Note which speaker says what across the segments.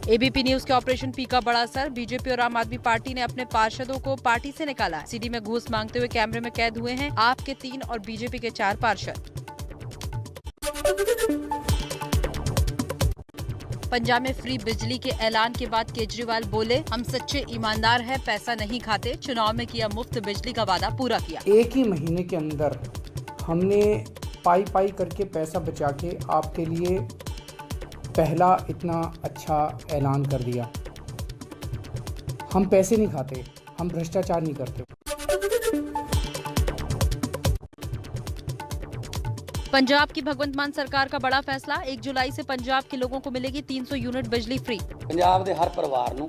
Speaker 1: ABP news के operation P का बड़ा असर। बीजेपी और आम आदमी पार्टी ने अपने पार्षदों को पार्टी से निकाला। सीडी में घूस मांगते हुए कैमरे में कैद हुए हैं आप के 3 और बीजेपी के 4 पार्षद। पंजाब में फ्री बिजली के ऐलान के बाद केजरीवाल बोले, हम सच्चे ईमानदार हैं, पैसा नहीं खाते। चुनाव में किया मुफ्त बिजली का वादा पूरा किया।
Speaker 2: एक ही महीने के अंदर हमने पाई करके पैसा बचा के आपके लिए पहला इतना अच्छा ऐलान कर दिया। हम पैसे नहीं खाते, हम भ्रष्टाचार नहीं करते।
Speaker 1: पंजाब की भगवंत मान सरकार का बड़ा फैसला। 1 जुलाई से पंजाब के लोगों को मिलेगी 300 यूनिट बिजली फ्री।
Speaker 3: पंजाब के हर परिवार नूं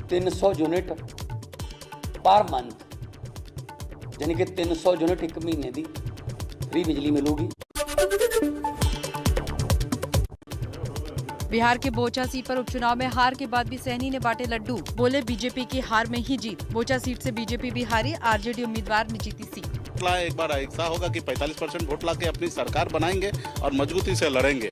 Speaker 3: 300 यूनिट पर मंथ, यानी कि 300 यूनिट एक महीने की फ्री बिजली मिलेगी।
Speaker 1: बिहार के बोचा सीट पर उपचुनाव में हार के बाद भी सहनी ने बांटे लड्डू। बोले, बीजेपी की हार में ही जीत। बोचा सीट से बीजेपी भी हारी, आरजेडी उम्मीदवार ने जीती सीट।
Speaker 4: एक बार ऐसा होगा कि 45% वोट लाके अपनी सरकार बनाएंगे और मजबूती से लड़ेंगे।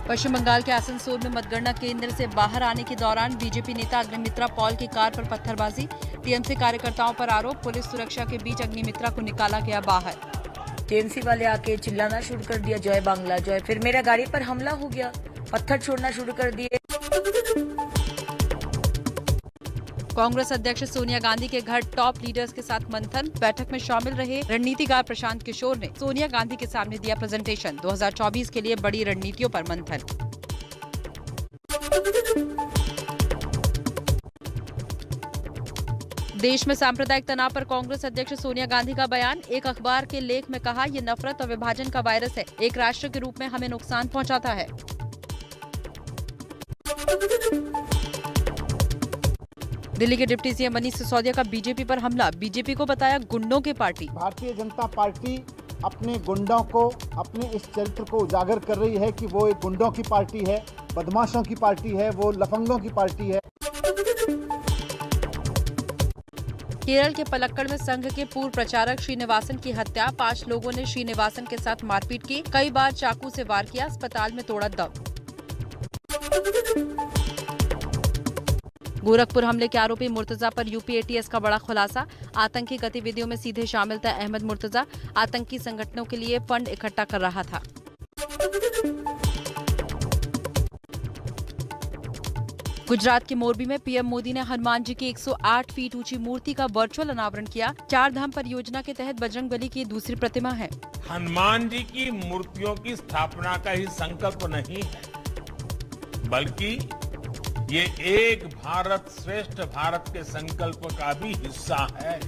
Speaker 1: पश्चिम बंगाल के आसनसोल में मतगणना केंद्र से बाहर आने के दौरान बीजेपी नेता अग्निमित्रा पॉल की कार पर पत्थरबाजी। टीएमसी कार्यकर्ताओं पर आरोप। पुलिस सुरक्षा के बीच अग्निमित्रा को निकाला गया बाहर।
Speaker 5: टीएमसी वाले आके चिल्लाना शुरू कर दिया, जय बांग्ला जय। फिर मेरा गाड़ी पर हमला हो गया, पत्थर छोड़ना शुरू कर दिए।
Speaker 1: कांग्रेस अध्यक्ष सोनिया गांधी के घर टॉप लीडर्स के साथ मंथन। बैठक में शामिल रहे रणनीतिकार प्रशांत किशोर ने सोनिया गांधी के सामने दिया प्रेजेंटेशन। 2024 के लिए बड़ी रणनीतियों पर मंथन। देश में सांप्रदायिक तनाव पर कांग्रेस अध्यक्ष सोनिया गांधी का बयान। एक अखबार के लेख में कहा, ये नफरत और विभाजन का वायरस है, एक राष्ट्र के रूप में हमें नुकसान पहुंचाता है। दिल्ली के डिप्टी सीएम मनीष सिसोदिया का बीजेपी पर हमला। बीजेपी को बताया गुंडों की पार्टी।
Speaker 6: भारतीय जनता पार्टी अपने गुंडों को, अपने इस चरित्र को उजागर कर रही है कि वो एक गुंडों की पार्टी है, बदमाशों की पार्टी है, वो लफंगों की पार्टी है।
Speaker 1: केरल के पलक्कड़ में संघ के पूर्व प्रचारक श्रीनिवासन की हत्या। 5 लोगों ने श्रीनिवासन के साथ मारपीट की, कई बार चाकू से वार किया, अस्पताल में तोड़ा दम। गोरखपुर हमले के आरोपी मुर्तजा पर यूपी एटीएस का बड़ा खुलासा। आतंकी गतिविधियों में सीधे शामिल था अहमद मुर्तजा। आतंकी संगठनों के लिए फंड इकट्ठा कर रहा था। गुजरात के मोरबी में पीएम मोदी ने हनुमान जी की 108 फीट ऊंची मूर्ति का वर्चुअल अनावरण किया। 4 धाम परियोजना के तहत बजरंगबली की दूसरी प्रतिमा है।
Speaker 7: हनुमान जी की मूर्तियों की स्थापना का ही संकल्प नहीं है, बल्कि ये एक भारत श्रेष्ठ भारत के संकल्प का भी हिस्सा है।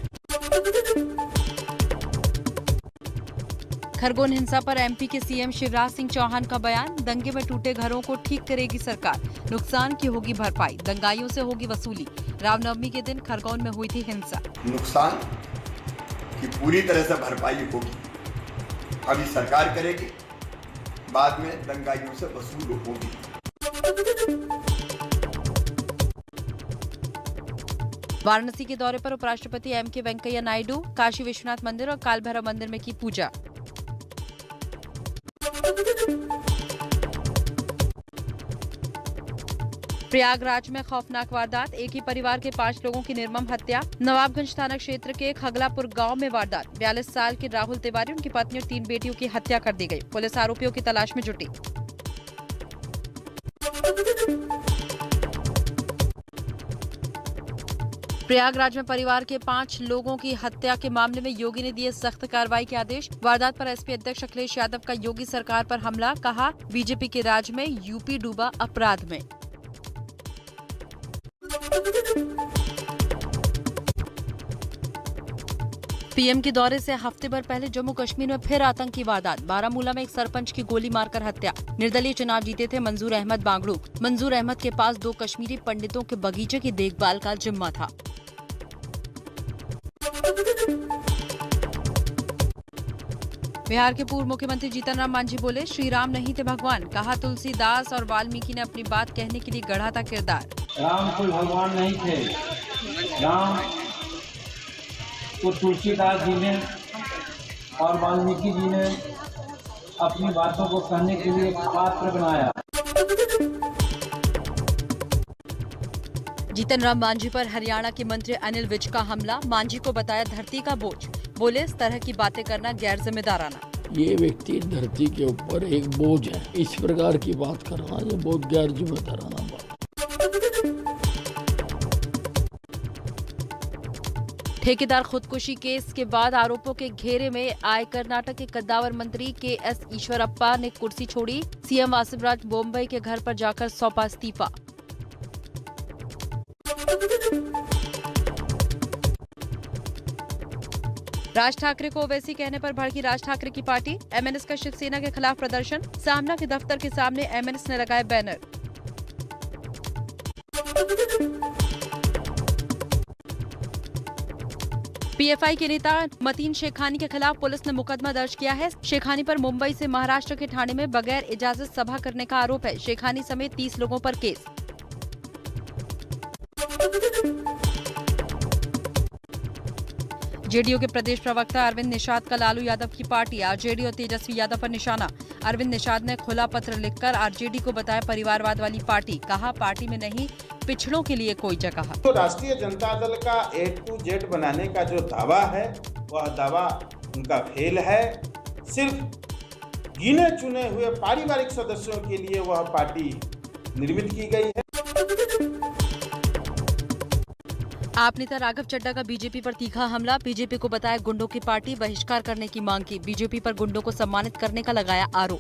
Speaker 1: खरगोन हिंसा पर एमपी के सीएम शिवराज सिंह चौहान का बयान। दंगे में टूटे घरों को ठीक करेगी सरकार, नुकसान की होगी भरपाई, दंगाइयों से होगी वसूली। रामनवमी के दिन खरगोन में हुई थी हिंसा।
Speaker 8: नुकसान की पूरी तरह से भरपाई होगी, अभी सरकार करेगी, बाद में दंगाइयों से वसूल होगी।
Speaker 1: वाराणसी के दौरे पर उपराष्ट्रपति एम.के. वेंकैया नायडू। काशी विश्वनाथ मंदिर और काल भैरव मंदिर में की पूजा। प्रयागराज में खौफनाक वारदात। एक ही परिवार के 5 लोगों की निर्मम हत्या। नवाबगंज थाना क्षेत्र के खगलापुर गांव में वारदात। 42 साल के राहुल तिवारी, उनकी पत्नी और 3 बेटियों की हत्या कर दी गई। पुलिस आरोपियों की तलाश में जुटी। प्रयागराज में परिवार के 5 लोगों की हत्या के मामले में योगी ने दिए सख्त कार्रवाई के आदेश। वारदात पर एसपी अध्यक्ष अखिलेश यादव का योगी सरकार पर हमला। कहा, बीजेपी के राज में यूपी डूबा अपराध में। पीएम के दौरे से हफ्ते भर पहले जम्मू कश्मीर में फिर आतंकी वारदात। बारामूला में एक सरपंच की गोली मारकर हत्या। निर्दलीय चुनाव जीते थे मंजूर अहमद बांगड़ू। मंजूर अहमद के पास 2 कश्मीरी पंडितों के बगीचे की देखभाल का जिम्मा था। बिहार के पूर्व मुख्यमंत्री जीतन राम मांझी बोले, श्री राम नहीं थे भगवान। कहा, तुलसीदास और वाल्मीकि ने अपनी बात कहने के लिए गढ़ा था किरदार।
Speaker 9: राम कोई भगवान नहीं थे, राम तो तुलसीदास जी ने और वाल्मीकि जी ने अपनी बातों को कहने के लिए एक पात्र बनाया।
Speaker 1: जीतन राम मांझी पर हरियाणा के मंत्री अनिल विज का हमला, मांझी को बताया धरती का बोझ, बोले इस तरह की बातें करना गैर जिम्मेदाराना।
Speaker 10: ये व्यक्ति धरती के ऊपर एक बोझ है, इस प्रकार की बात करना ये बहुत गैर जिम्मेदाराना बात।
Speaker 1: ठेकेदार खुदकुशी केस के बाद आरोपों के घेरे में आए कर्नाटक के कद्दावर मंत्री के.एस. ईश्वरप्पा ने कुर्सी छोड़ी, सीएम वासवराज मुंबई के घर पर जाकर सौंपा इस्तीफा। राज ठाकरे को ओवैसी कहने पर भड़की राज ठाकरे की पार्टी, एमएनएस का शिवसेना के खिलाफ प्रदर्शन, सामना के दफ्तर के सामने एमएनएस ने लगाए बैनर। पीएफआई के नेता मतीन शेखानी के खिलाफ पुलिस ने मुकदमा दर्ज किया है। शेखानी पर मुंबई से महाराष्ट्र के ठाणे में बगैर इजाजत सभा करने का आरोप है। शेखानी समेत 30 लोगों पर केस। जेडीयू के प्रदेश प्रवक्ता अरविंद निषाद का लालू यादव की पार्टी, आरजेडी और तेजस्वी यादव पर निशाना। अरविंद निषाद ने खुला पत्र लिखकर आरजेडी को बताया परिवारवाद वाली पार्टी, कहा पार्टी में नहीं पिछड़ों के लिए कोई जगह।
Speaker 11: तो राष्ट्रीय जनता दल का A to Z बनाने का जो दावा है वह दावा उनका फेल है। सिर्फ गिने चुने हुए पारिवारिक सदस्यों के लिए वह पार्टी निर्मित की गई है।
Speaker 1: आप नेता राघव चड्ढा का बीजेपी पर तीखा हमला, बीजेपी को बताया गुंडों की पार्टी, बहिष्कार करने की मांग की। बीजेपी पर गुंडों को सम्मानित करने का लगाया आरोप।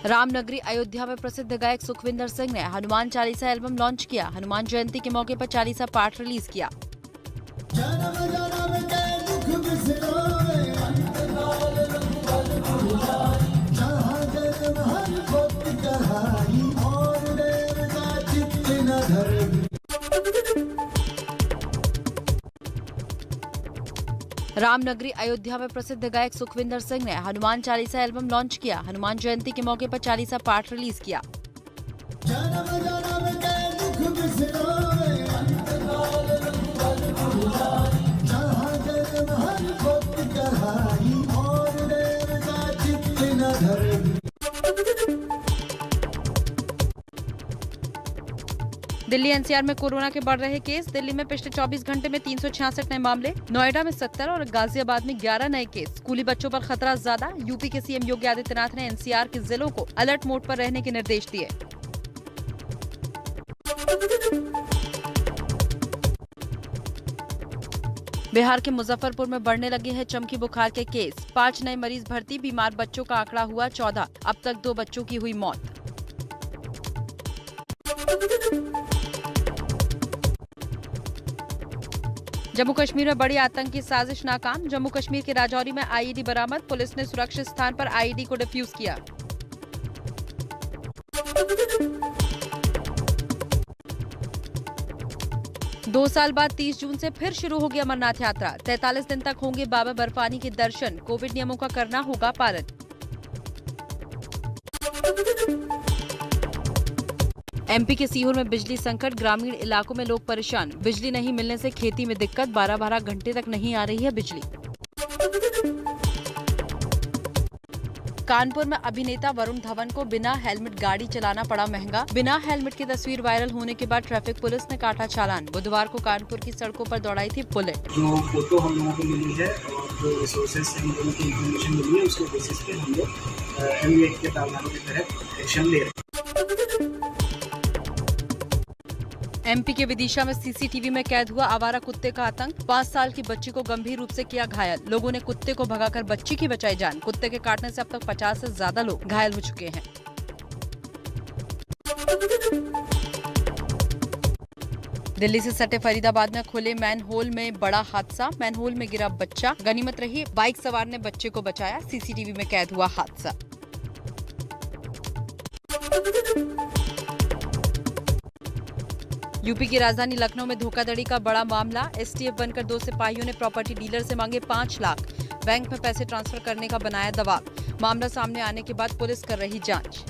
Speaker 1: रामनगरी अयोध्या में प्रसिद्ध गायक सुखविंदर सिंह ने हनुमान चालीसा एल्बम लॉन्च किया। हनुमान जयंती के मौके पर चालीसा पाठ रिलीज किया। रामनगरी अयोध्या में प्रसिद्ध गायक सुखविंदर सिंह ने हनुमान चालीसा एल्बम लॉन्च किया। हनुमान जयंती के मौके पर चालीसा पाठ रिलीज किया। दिल्ली एनसीआर में कोरोना के बढ़ रहे केस, दिल्ली में पिछले 24 घंटे में 366 नए मामले, नोएडा में 70 और गाजियाबाद में 11 नए केस। स्कूली बच्चों पर खतरा ज्यादा, यूपी के सीएम योगी आदित्यनाथ ने एनसीआर के जिलों को अलर्ट मोड पर रहने के निर्देश दिए। बिहार के मुजफ्फरपुर में बढ़ने लगे हैं चमकी बुखार के केस, 5 नए मरीज भर्ती, बीमार बच्चों का आंकड़ा हुआ 14, अब तक 2 बच्चों की हुई मौत। जम्मू कश्मीर में बड़ी आतंकी साजिश नाकाम, जम्मू कश्मीर के राजौरी में आईईडी बरामद, पुलिस ने सुरक्षित स्थान पर आईईडी को डिफ्यूज किया। दो साल बाद 30 जून से फिर शुरू होगी अमरनाथ यात्रा, 43 दिन तक होंगे बाबा बर्फानी के दर्शन, कोविड नियमों का करना होगा पालन। एमपी के सीहोर में बिजली संकट, ग्रामीण इलाकों में लोग परेशान, बिजली नहीं मिलने से खेती में दिक्कत, 12-12 घंटे तक नहीं आ रही है बिजली। कानपुर में अभिनेता वरुण धवन को बिना हेलमेट गाड़ी चलाना पड़ा महंगा, बिना हेलमेट की तस्वीर वायरल होने के बाद ट्रैफिक पुलिस ने काटा चालान। बुधवार को कानपुर की सड़कों पर दौड़ाई थी बुलेट।
Speaker 12: जो फोटो हम लोगों को मिली है और जो रिसोर्सेज हम लोगों की इन्फॉर्मेशन मिली है उसके बेसिस पे हम लोग एमवी एक्ट के प्रावधानों के तहत एक्शन ले रहे हैं।
Speaker 1: एमपी के विदिशा में सीसीटीवी में कैद हुआ आवारा कुत्ते का आतंक, 5 साल की बच्ची को गंभीर रूप से किया घायल, लोगों ने कुत्ते को भगाकर बच्ची की बचाई जान। कुत्ते के काटने से अब तक 50 से ज्यादा लोग घायल हो चुके हैं। दिल्ली से सटे फरीदाबाद में खुले मैनहोल में बड़ा हादसा, मैनहोल में गिरा बच्चा, गनीमत रही बाइक सवार ने बच्चे को बचाया, सीसीटीवी में कैद हुआ हादसा। यूपी की राजधानी लखनऊ में धोखाधड़ी का बड़ा मामला, एसटीएफ बनकर 2 सिपाहियों ने प्रॉपर्टी डीलर से मांगे 5 लाख, बैंक में पैसे ट्रांसफर करने का बनाया दबाव। मामला सामने आने के बाद पुलिस कर रही जांच।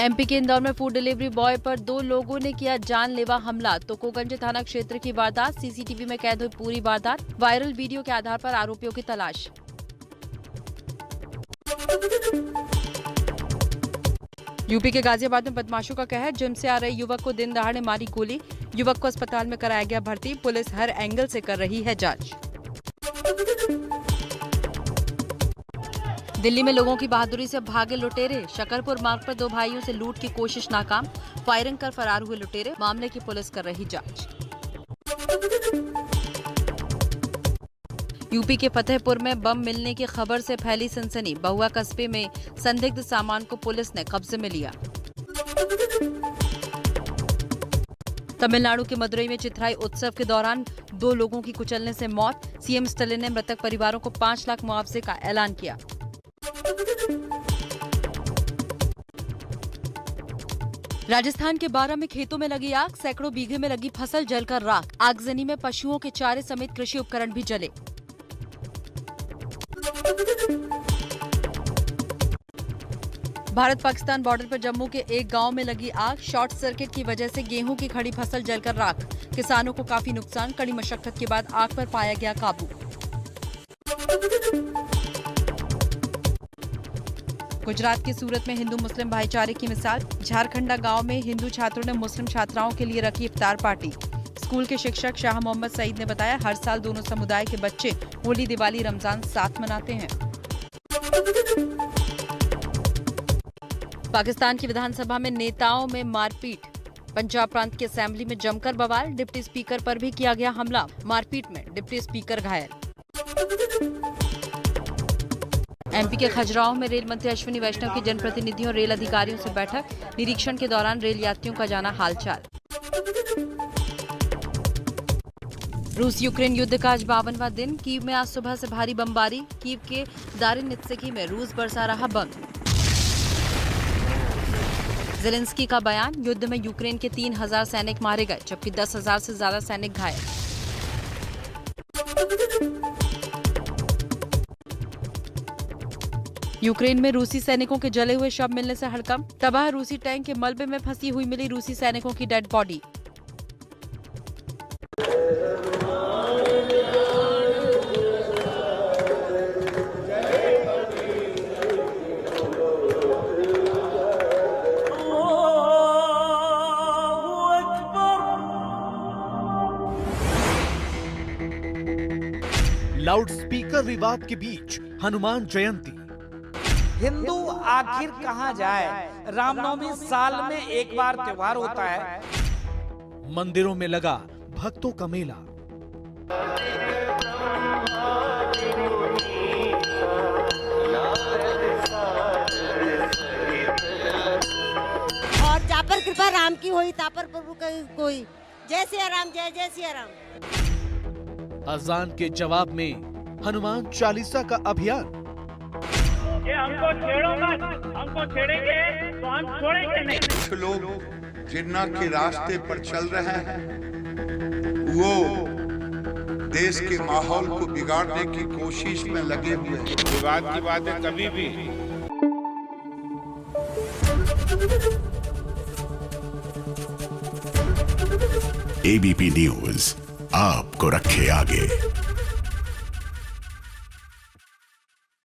Speaker 1: एमपी के इंदौर में फूड डिलीवरी बॉय पर 2 लोगों ने किया जानलेवा हमला। तोकोगंज थाना क्षेत्र की वारदात, सीसीटीवी में कैद हुई पूरी वारदात। वायरल वीडियो के आधार पर आरोपियों की तलाश। यूपी के गाजियाबाद में बदमाशों का कहर, जिम से आ रहे युवक को दिन दहाड़े मारी गोली। युवक को अस्पताल में कराया गया भर्ती। पुलिस हर एंगल से कर रही है जांच। दिल्ली में लोगों की बहादुरी से भागे लुटेरे। शकरपुर मार्ग पर 2 भाइयों से लूट की कोशिश नाकाम। फायरिंग कर फरार हुए लुटेरे। मामले की पुलिस कर रही जांच। यूपी के फतेहपुर में बम मिलने की खबर से फैली सनसनी। बहुआ कस्बे में संदिग्ध सामान को पुलिस ने कब्जे में लिया। तमिलनाडु के मदुरई में चिथराई उत्सव के दौरान 2 लोगों की कुचलने से मौत। सीएम स्टालिन ने मृतक परिवारों को 5 लाख मुआवजे का ऐलान किया। राजस्थान के बारां में खेतों में लगी आग, सैकड़ों बीघे में लगी फसल जलकर राख। आगजनी में पशुओं के चारे समेत कृषि उपकरण भी जले। भारत पाकिस्तान बॉर्डर पर जम्मू के एक गांव में लगी आग। शॉर्ट सर्किट की वजह से गेहूं की खड़ी फसल जलकर राख। किसानों को काफी नुकसान। कड़ी मशक्कत के बाद आग पर पाया गया काबू। गुजरात के सूरत में हिंदू मुस्लिम भाईचारे की मिसाल। झारखंडा गांव में हिंदू छात्रों ने मुस्लिम छात्राओं के लिए रखी इफ्तार पार्टी। स्कूल के शिक्षक शाह मोहम्मद सईद ने बताया, हर साल दोनों समुदाय के बच्चे होली, दिवाली, रमजान साथ मनाते हैं। पाकिस्तान की विधानसभा में नेताओं में मारपीट। पंजाब प्रांत की असेंबली में जमकर बवाल। डिप्टी स्पीकर पर भी किया गया हमला। मारपीट में डिप्टी स्पीकर घायल। एमपी के खजुराहो में रेल मंत्री अश्विनी वैष्णव की जनप्रतिनिधियों और रेल अधिकारियों से बैठक। निरीक्षण के दौरान रेल यात्रियों का जाना हालचाल। रूस यूक्रेन युद्ध का आज 52वां दिन। कीव में आज सुबह से भारी बमबारी। कीव के दारिनित्सकी में रूस बरसा रहा बम। ज़ेलेंस्की का बयान, युद्ध में यूक्रेन के 3000 सैनिक मारे गए, जबकि 10,000 से ज्यादा सैनिक घायल। यूक्रेन में रूसी सैनिकों के जले हुए शव मिलने से हड़कंप। तबाह रूसी टैंक के मलबे में फंसी हुई मिली रूसी सैनिकों की डेड बॉडी।
Speaker 13: लाउडस्पीकर विवाद के बीच हनुमान जयंती।
Speaker 14: हिंदू आखिर कहां जाए? रामनवमी साल में एक बार त्योहार होता है।
Speaker 13: मंदिरों में लगा भक्तों का मेला।
Speaker 15: और जा पर कृपा राम की होई, ता पर प्रभु कोई। जय सिया राम, जय जय सिया राम।
Speaker 13: अजान के जवाब में हनुमान चालीसा का अभियान।
Speaker 16: ये हमको छेड़ो मत, हमको छेड़ेंगे तो हम छोड़ेंगे नहीं।
Speaker 17: कुछ लोग जिन्ना के रास्ते पर चल रहे हैं, वो देश के माहौल को बिगाड़ने की कोशिश में लगे हुए हैं।
Speaker 11: विवाद की बात है कभी भी।
Speaker 18: एबीपी न्यूज आपको रखे आगे।